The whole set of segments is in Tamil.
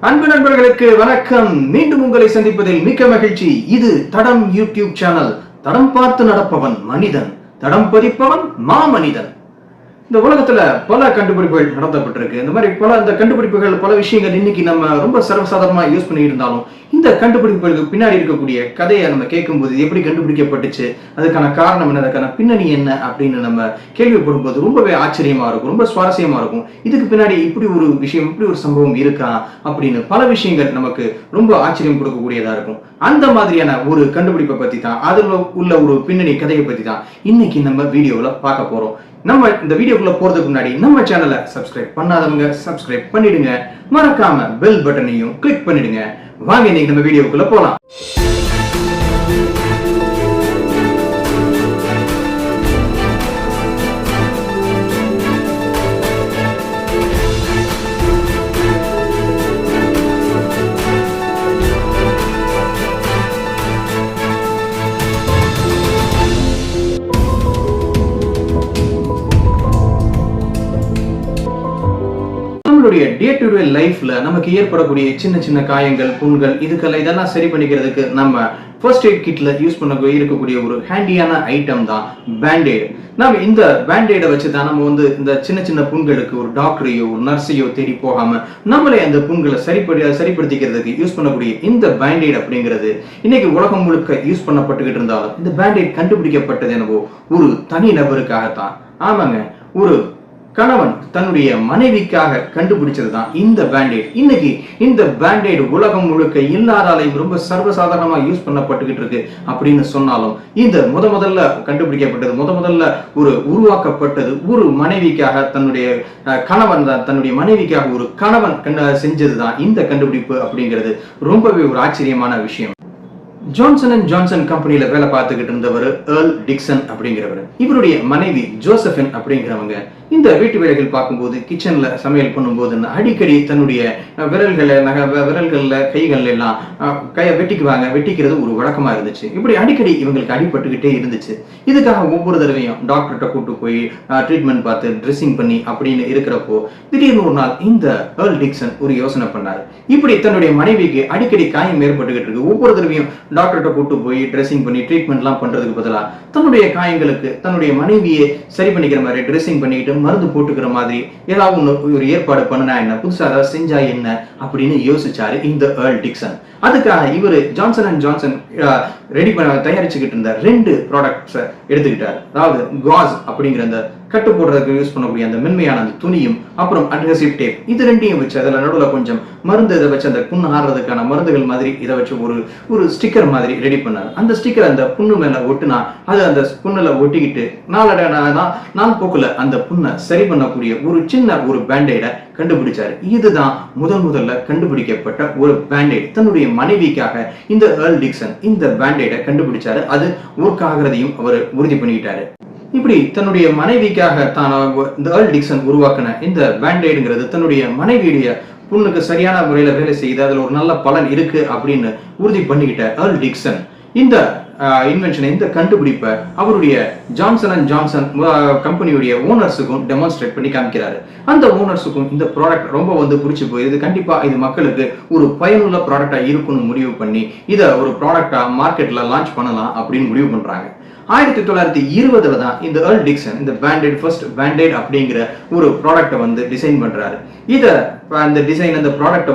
அன்பு நண்பர்களுக்கு வணக்கம். மீண்டும் உங்களை சந்திப்பதில் மிக்க மகிழ்ச்சி. இது தடம் யூடியூப் சேனல். தடம் பார்த்து நடப்பவன் மனிதன், தடம் பதிப்பவன் மாமனிதன். இந்த உலகத்துல பல கண்டுபிடிப்புகள் நடத்தப்பட்டிருக்கு. இந்த மாதிரி இந்த கண்டுபிடிப்புகள், பல விஷயங்கள் இன்னைக்கு நம்ம ரொம்ப சர்வசாதாரணமா யூஸ் பண்ணி இருந்தாலும், இந்த கண்டுபிடிப்புகளுக்கு பின்னாடி இருக்கக்கூடிய கதையை நம்ம கேட்கும்போது, எப்படி கண்டுபிடிக்கப்பட்டுச்சு, அதுக்கான காரணம் என்ன, அதுக்கான பின்னணி என்ன அப்படின்னு நம்ம கேள்விப்படும் போது ரொம்பவே ஆச்சரியமா இருக்கும், ரொம்ப சுவாரஸ்யமா இருக்கும். இதுக்கு பின்னாடி இப்படி ஒரு விஷயம், இப்படி ஒரு சம்பவம் இருக்கா அப்படின்னு பல விஷயங்கள் நமக்கு ரொம்ப ஆச்சரியம் கொடுக்கக்கூடியதா இருக்கும். அந்த மாதிரியான ஒரு கண்டுபிடிப்பை பத்தி தான், அதுல உள்ள ஒரு பின்னணி கதையை பத்தி தான் இன்னைக்கு நம்ம வீடியோவில் பார்க்க போறோம். நம்ம இந்த வீடியோக்குள்ள போறதுக்கு முன்னாடி நம்ம சேனலை சப்ஸ்கிரைப் பண்ணாதவங்க சப்ஸ்கிரைப் பண்ணிடுங்க. மறக்காம பெல் பட்டனையும் கிளிக் பண்ணிடுங்க. வாங்க இன்னைக்கு நம்ம வீடியோக்குள்ள போலாம். நம்மளுடைய டே டு டே லைஃப்ல நமக்கு ஏற்படக்கூடிய சின்ன சின்ன காயங்கள், புண்கள், இதெல்லாம் சரி பண்ணிக்கிறதுக்கு நம்ம ஃபர்ஸ்ட் எய்ட் கிட்ல யூஸ் பண்ண இருக்கக்கூடிய ஒரு ஹேண்டியான ஐட்டம் தான் பேண்டேட். நம்ம இந்த பேண்டேடை வச்சு தான் நம்ம இந்த சின்ன சின்ன புண்களுக்கு ஒரு டாக்டரையோ ஒரு நர்ஸையோ தேடி போகாம நம்மளே அந்த புண்களை சரிப்படுத்திக்கிறதுக்கு யூஸ் பண்ணக்கூடிய இந்த பேண்டேட் அப்படிங்கிறது இன்னைக்கு உலகம் முழுக்க யூஸ் பண்ணப்பட்டுக்கிட்டு இருந்தாலும், இந்த பேண்டேட் கண்டுபிடிக்கப்பட்டது என்னவோ ஒரு தனி நபருக்காகத்தான். ஆமாங்க, ஒரு கணவன் தன்னுடைய மனைவிக்காக கண்டுபிடிச்சதுதான் இந்த பேண்டேட். இன்னைக்கு இந்த பேண்டேட் உலகம் முழுக்க எல்லாராலையும் ரொம்ப சர்வசாதாரணமா யூஸ் பண்ணப்பட்டுக்கிட்டு இருக்கு அப்படின்னு சொன்னாலும், இந்த முதல்ல கண்டுபிடிக்கப்பட்டது, முதல்ல ஒரு உருவாக்கப்பட்டது ஒரு மனைவிக்காக, தன்னுடைய கணவன் தான் தன்னுடைய மனைவிக்காக ஒரு கணவன் செஞ்சதுதான் இந்த கண்டுபிடிப்பு அப்படிங்கிறது ரொம்பவே ஒரு ஆச்சரியமான விஷயம். ஜான்சன் அண்ட் ஜான்சன் கம்பெனியில வேலை பார்த்துக்கிட்டு இருந்தவர் ஏர்ல் டிக்சன் அப்படிங்கிறவர். இவருடைய மனைவி ஜோசபின் அப்படிங்கிறவங்க இந்த வீட்டு வேலைகள் பார்க்கும்போது, கிச்சன்ல சமையல் பண்ணும்போது அடிக்கடி தன்னுடைய விரல்கள்ல கைகள்ல எல்லாம் வெட்டிக்கிறது ஒரு வழக்கமா இருந்துச்சு. இப்படி அடிக்கடி இவங்களுக்கு அடிபட்டுக்கிட்டே இருந்துச்சு. இதுக்காக ஒவ்வொரு தடவையும் டாக்டர்கிட்ட கூட்டு போய் ட்ரீட்மெண்ட் பார்த்து ட்ரெஸ்ஸிங் பண்ணி அப்படின்னு இருக்கிறப்போ, திடீர்னு ஒரு நாள் இந்த ஏர்ல் டிக்சன் ஒரு யோசனை பண்ணாரு. இப்படி தன்னுடைய மனைவிக்கு அடிக்கடி காயம் ஏற்பட்டுக்கிட்டு இருக்கு, ஒவ்வொரு தடவையும் டாக்டர்கிட்ட கூட்டு போய் ட்ரெஸ்ஸிங் பண்ணி ட்ரீட்மெண்ட் எல்லாம் பண்றதுக்கு பதிலா தன்னுடைய காயங்களுக்கு தன்னுடைய மனைவியை சரி பண்ணிக்கிற மாதிரி, ட்ரெஸ்ஸிங் பண்ணிக்கிட்டு மருந்து போட்டுக்கிற மாதிரி ஏதாவது ஒரு ஏற்பாடு பண்ணா என்ன, புதுசா ஏதாவது செஞ்சா என்ன அப்படின்னு யோசிச்சாரு இந்த ஏர்ல் டிக்சன். அதுக்காக இவரு ஜான்சன் அண்ட் ஜான்சன் ரெடி பண்ண தயாரிச்சுக்கிட்டு இருந்த 2 ப்ராடக்ட்ஸ் எடுத்துக்கிட்டாரு. அதாவது காஸ் அப்படிங்கிற அந்த கட்டு போடுறதுக்கு யூஸ் பண்ணக்கூடிய அந்த மென்மையான அந்த துணியும், அப்புறம் அட்ஹெசிவ் டேப், இது ரெண்டையும் வச்சு அதில் நடுவில் கொஞ்சம் மருந்து இதை வச்சு அந்த புண்ணு ஆடுறதுக்கான மருந்துகள் மாதிரி இதை வச்சு ஒரு ஸ்டிக்கர் மாதிரி ரெடி பண்ணாரு. அந்த ஸ்டிக்கர் அந்த புண்ணு மேல ஒட்டுனா அது அந்த புண்ணுல ஒட்டிக்கிட்டு நாள் போக்குல அந்த புண்ணை சரி பண்ணக்கூடிய ஒரு சின்ன ஒரு பேண்டேடை கண்டுபிடிச்சாரு. இதுதான் முதல்ல கண்டுபிடிக்கப்பட்ட ஒரு பேண்டேட். தன்னுடைய மனைவிக்காக இந்த ஏர்ல் டிக்சன் இந்த பேண்டேடை கண்டுபிடிச்சாரு. அது ஒர்க் ஆகிறதையும் அவர் உறுதி பண்ணிக்கிட்டாரு. இப்படி தன்னுடைய மனைவிக்காக தான் இந்த ஏர்ல் டிக்சன் உருவாக்கின இந்த பேண்டேடுங்கிறது தன்னுடைய மனைவியுடைய புண்ணுக்கு சரியான முறையில வேலை செய்து அதுல ஒரு நல்ல பலன் இருக்கு அப்படின்னு உறுதி பண்ணிக்கிட்ட ஏர்ல் டிக்சன் இந்த இன்வென்ஷனை, இந்த கண்டுபிடிப்பை அவருடைய ஜான்சன் அண்ட் ஜான்சன் கம்பெனியுடைய ஓனர்ஸுக்கும் டெமான்ஸ்ட்ரேட் பண்ணி காமிக்கிறாரு. அந்த ஓனர்ஸுக்கும் இந்த ப்ராடக்ட் ரொம்ப பிடிச்சி போயிருது. கண்டிப்பா இது மக்களுக்கு ஒரு பயனுள்ள ப்ராடக்டா இருக்குன்னு முடிவு பண்ணி இதை ஒரு ப்ராடக்டா மார்க்கெட்ல லான்ச் பண்ணலாம் அப்படின்னு முடிவு பண்றாங்க. 1920 தான் இந்த ஏர்ல் டிக்சன் இந்த பேண்டேட், ஃபர்ஸ்ட் பேண்டேட் அப்படிங்கிற ஒரு ப்ராடக்டை டிசைன் பண்றாரு. அந்த டிசைன், அந்த ப்ராடக்டை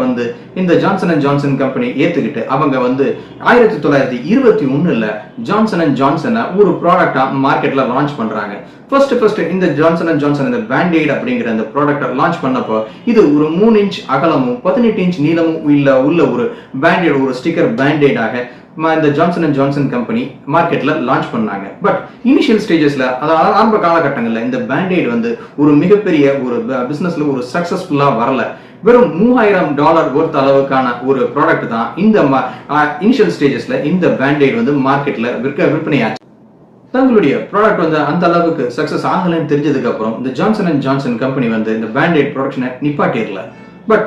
இந்த ஜான்சன் அண்ட் ஜான்சன் கம்பெனி ஏத்துக்கிட்டு அவங்க 1921 ஜான்சன் அண்ட் ஜான்சனை ஒரு ப்ராடக்டா மார்க்கெட்ல லான்ச் பண்றாங்க. ஃபர்ஸ்ட் இந்த ஜான்சன் அண்ட் ஜான்சன் இந்த பேண்டேட் அப்படிங்கிற அந்த ப்ராடக்டை லான்ச் பண்ணப்போ இது ஒரு 3 இன்ச் அகலமும் 18 இன்ச் நீளமும் உள்ள ஒரு பேண்டேட், ஒரு ஸ்டிக்கர் பேண்டேடாக இந்த ஜான்சன் அண்ட் ஜான்சன் கம்பெனி மார்க்கெட்ல லான்ச் பண்ணாங்க. பட் இனிஷியல் ஸ்டேஜஸ்ல, அதாவது ஆரம்ப காலகட்டங்கள்ல இந்த பேண்டேட் ஒரு மிகப்பெரிய ஒரு பிசினஸ்ல ஒரு சக்சஸ்ஃபுல்லா வரல. வெறும் $3000 ஒர்த் அளவுக்கான ஒரு ப்ராடக்ட் தான் இந்த இனிஷியல் ஸ்டேஜஸ்ல இந்த பேண்டேட் மார்க்கெட்ல விற்பனையாச்சு. தங்களுடைய ப்ராடக்ட் அந்த அளவுக்கு சக்சஸ் ஆகலன்னு தெரிஞ்சதுக்கு அப்புறம் இந்த ஜான்சன் அண்ட் ஜான்சன் கம்பெனி இந்த பேண்டேட் ப்ரொடக்ஷனை நிப்பாட்டிடல. பட்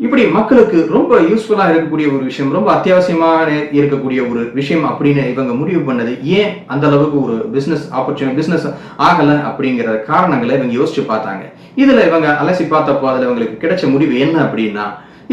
இப்படி மக்களுக்கு ரொம்ப யூஸ்ஃபுல்லா இருக்கக்கூடிய ஒரு விஷயம், ரொம்ப அத்தியாவசியமான இருக்கக்கூடிய ஒரு விஷயம் அப்படின்னு இவங்க முடிவு பண்ணது ஏன் அந்த அளவுக்கு ஒரு பிசினஸ் ஆகல அப்படிங்கிற காரணங்களை இவங்க யோசிச்சு பார்த்தாங்க. இதுல இவங்க அலசி பார்த்தப்போ அதுல இவங்களுக்கு கிடைச்ச முடிவு என்ன அப்படின்னா,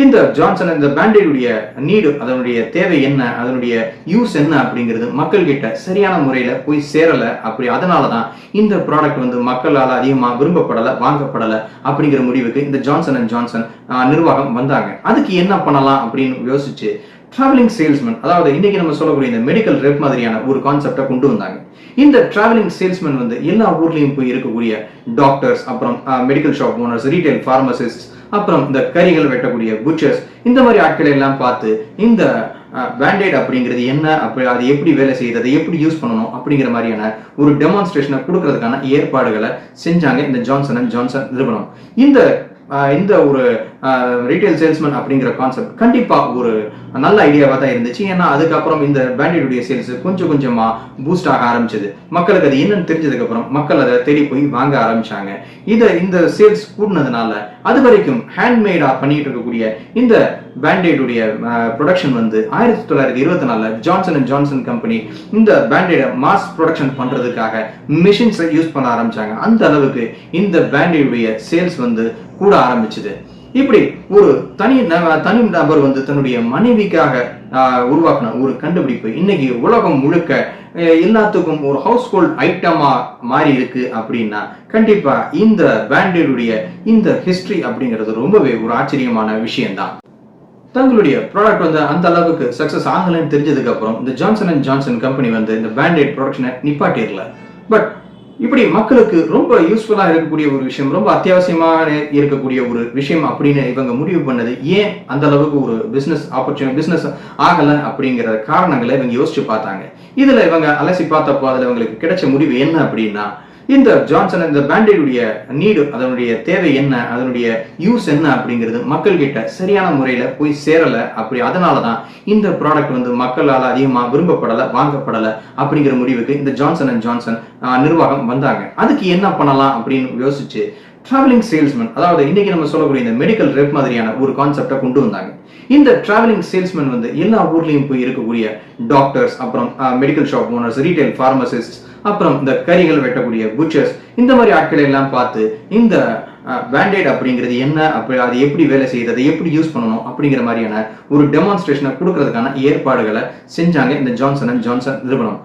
இந்த ஜான்சன் இந்த பேண்டேடுடைய நீடு, அதனுடைய தேவை என்ன, அதனுடைய யூஸ் என்ன அப்படிங்கிறது மக்கள் கிட்ட சரியான முறையில போய் சேரல. அப்படி அதனாலதான் இந்த ப்ராடக்ட் வந்து மக்களால் அதிகமா விரும்பப்படல, வாங்கப்படல அப்படிங்கிற முடிவுக்கு இந்த ஜான்சன் அண்ட் ஜான்சன் நிர்வாகம் வந்தாங்க. அதுக்கு என்ன பண்ணலாம் அப்படின்னு யோசிச்சு டிராவலிங் சேல்ஸ்மேன், அதாவது இன்னைக்கு நம்ம சொல்லக்கூடிய இந்த மெடிக்கல் ரெப் மாதிரியான ஒரு கான்செப்டை கொண்டு வந்தாங்க. இந்த டிராவலிங் சேல்ஸ்மேன் வந்து எல்லா ஊர்லயும் போய் இருக்கக்கூடிய டாக்டர்ஸ், அப்புறம் medical shop owners, retail pharmacist, அப்புறம் இந்த கறிகள் வெட்டக்கூடிய புச்சர்ஸ், இந்த மாதிரி ஆட்களை எல்லாம் பார்த்து இந்த பேண்டேட் அப்படிங்கிறது என்ன, அப்படி அது எப்படி வேலை செய்யுது, அதை எப்படி யூஸ் பண்ணணும் அப்படிங்கிற மாதிரியான ஒரு டெமான்ஸ்ட்ரேஷனை கொடுக்கறதுக்கான ஏற்பாடுகளை செஞ்சாங்க இந்த ஜான்சன் அண்ட் ஜான்சன் நிறுவனம். இந்த ஒரு ரீட்டைல் சேல்ஸ்மேன் அப்படிங்கிற கான்செப்ட் கண்டிப்பா ஒரு நல்ல ஐடியாவா தான் இருந்துச்சு. ஏன்னா அதுக்கப்புறம் இந்த பேண்டேடுடைய சேல்ஸ் கொஞ்சம் கொஞ்சமா பூஸ்ட் ஆக ஆரம்பிச்சது. மக்களுக்கு அது என்னன்னு தெரிஞ்சதுக்கு அப்புறம் மக்கள் அதை தேடி போய் வாங்க ஆரம்பிச்சாங்க. இந்த சேல்ஸ் கூடினதுனால அது வரைக்கும் ஹேண்ட்மேடா பண்ணிட்டு இருக்கக்கூடிய இந்த பேண்டேடுடைய ப்ரொடக்ஷன் வந்து 1924 ஜான்சன் அண்ட் ஜான்சன் கம்பெனி இந்த பேண்டேட மாஸ் ப்ரொடக்ஷன் பண்றதுக்காக மிஷின்ஸை யூஸ் பண்ண ஆரம்பிச்சாங்க. அந்த அளவுக்கு இந்த பேண்டேடுடைய சேல்ஸ் வந்து கூட ஆரம்பிச்சது. இப்படி ஒரு தனி நபர் வந்து தன்னுடைய மனைவிக்காக உருவாக்கின ஒரு கண்டுபிடிப்பு இன்னைக்கு உலகம் முழுக்க எல்லாத்துக்கும் ஒரு ஹவுஸ் ஹோல்ட் ஐட்டமா மாறி இருக்கு அப்படின்னா கண்டிப்பா இந்த பேண்டேடுடைய இந்த ஹிஸ்டரி அப்படிங்கிறது ரொம்பவே ஒரு ஆச்சரியமான விஷயம்தான். தங்களுடைய ப்ராடக்ட் வந்து அந்த அளவுக்கு சக்சஸ் ஆகலன்னு தெரிஞ்சதுக்கு அப்புறம் இந்த ஜான்சன் அண்ட் ஜான்சன் கம்பெனி வந்து இந்த பேண்டேட் ப்ரொடக்ஷனை நிப்பாட்டிடல. பட் இப்படி மக்களுக்கு ரொம்ப யூஸ்ஃபுல்லா இருக்கக்கூடிய ஒரு விஷயம், ரொம்ப அத்தியாவசியமான இருக்கக்கூடிய ஒரு விஷயம் அப்படின்னு இவங்க முடிவு பண்ணது ஏன் அந்த அளவுக்கு ஒரு பிசினஸ் ஆகல அப்படிங்கிற காரணங்களை இவங்க யோசிச்சு பார்த்தாங்க. இதுல இவங்க அலசி பார்த்தப்போ அதுல இவங்களுக்கு கிடைச்ச முடிவு என்ன அப்படின்னா, இந்த ஜான்சன் இந்த பேண்டேடுடைய நீடு, அதனுடைய தேவை என்ன, அதனுடைய யூஸ் என்ன அப்படிங்கிறது மக்கள் கிட்ட சரியான முறையில போய் சேரல. அப்படி அதனாலதான் இந்த ப்ராடக்ட் வந்து மக்களால் அதிகமா விரும்பப்படல, வாங்கப்படல அப்படிங்கிற முடிவுக்கு இந்த ஜான்சன் அண்ட் ஜான்சன் நிர்வாகம் வந்தாங்க. அதுக்கு என்ன பண்ணலாம் அப்படின்னு யோசிச்சு டிராவலிங் சேல்ஸ்மேன், அதாவது இன்னைக்கு நம்ம சொல்லக்கூடிய இந்த மெடிக்கல் ரெப் மாதிரியான ஒரு கான்செப்டை கொண்டு வந்தாங்க. இந்த டிராவலிங் சேல்ஸ்மேன் வந்து எல்லா ஊர்லயும் போய் இருக்கக்கூடிய டாக்டர்ஸ், அப்புறம் medical shop owners, retail pharmacist, அப்புறம் இந்த கறிகள் வெட்டக்கூடிய புச்சர்ஸ், இந்த மாதிரி ஆட்களை எல்லாம் பார்த்து இந்த பேண்டேட் அப்படிங்கிறது என்ன, அப்படி அது எப்படி வேலை செய்யுது, அதை எப்படி யூஸ் பண்ணணும் அப்படிங்கிற மாதிரியான ஒரு டெமான்ஸ்ட்ரேஷனை கொடுக்கறதுக்கான ஏற்பாடுகளை செஞ்சாங்க இந்த ஜான்சன் அண்ட் ஜான்சன் நிறுவனம்.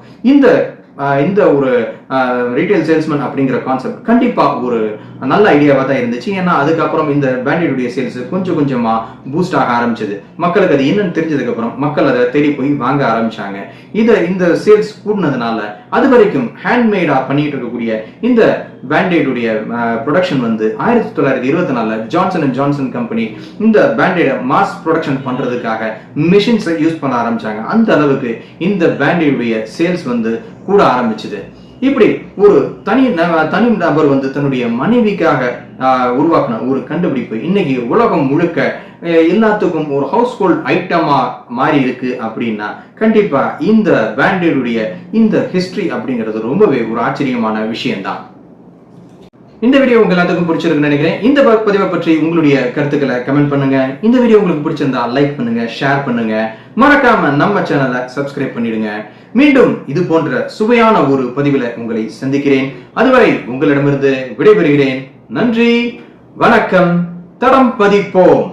இந்த ஒரு ரீட்டைல் சேல்ஸ்மேன் அப்படிங்கிற கான்செப்ட் கண்டிப்பா ஒரு நல்ல ஐடியாவா தான் இருந்துச்சு. ஏன்னா அதுக்கப்புறம் இந்த பேண்டேடுடைய சேல்ஸ் கொஞ்சம் கொஞ்சமா பூஸ்ட் ஆக ஆரம்பிச்சது. மக்களுக்கு அது என்னன்னு தெரிஞ்சதுக்கு அப்புறம் மக்கள் அதை தேடி போய் வாங்க ஆரம்பிச்சாங்க. இந்த சேல்ஸ் கூடினதுனால அது வரைக்கும் ஹேண்ட்மேடா பண்ணிட்டு இருக்கக்கூடிய இந்த பேண்டேடுடைய ப்ரொடக்ஷன் வந்து 1924 ஜான்சன் அண்ட் ஜான்சன் கம்பெனி இந்த பேண்டேட மாஸ் ப்ரொடக்ஷன் பண்றதுக்காக மிஷின்ஸை யூஸ் பண்ண ஆரம்பிச்சாங்க. அந்த அளவுக்கு இந்த பேண்டேடுடைய சேல்ஸ் வந்து கூட ஆரம்பிச்சது. இப்படி ஒரு தனி நபர் வந்து தன்னுடைய மனைவிக்காக உருவாக்கின ஒரு கண்டுபிடிப்பு இன்னைக்கு உலகம் முழுக்க எல்லாத்துக்கும் ஒரு ஹவுஸ் ஹோல்ட் ஐட்டமா மாறி இருக்கு அப்படின்னா கண்டிப்பா இந்த பேண்டேடுடைய இந்த ஹிஸ்டரி அப்படிங்கிறது ரொம்பவே ஒரு ஆச்சரியமான விஷயம்தான். இந்த வீடியோ உங்க எல்லாத்துக்கும் பிடிச்சிருக்குன்னு நினைக்கிறேன். இந்த பதிவை பற்றி உங்களுடைய கருத்துக்களை கமெண்ட் பண்ணுங்க. இந்த வீடியோ உங்களுக்கு பிடிச்சிருந்தா லைக் பண்ணுங்க, ஷேர் பண்ணுங்க, மறக்காம நம்ம சேனலை சப்ஸ்கிரைப் பண்ணிடுங்க. மீண்டும் இது போன்ற சுவையான ஒரு பதிவில் உங்களை சந்திக்கிறேன். அதுவரை உங்களிடமிருந்து விடைபெறுகிறேன். நன்றி, வணக்கம். தடம் பதிப்போம்.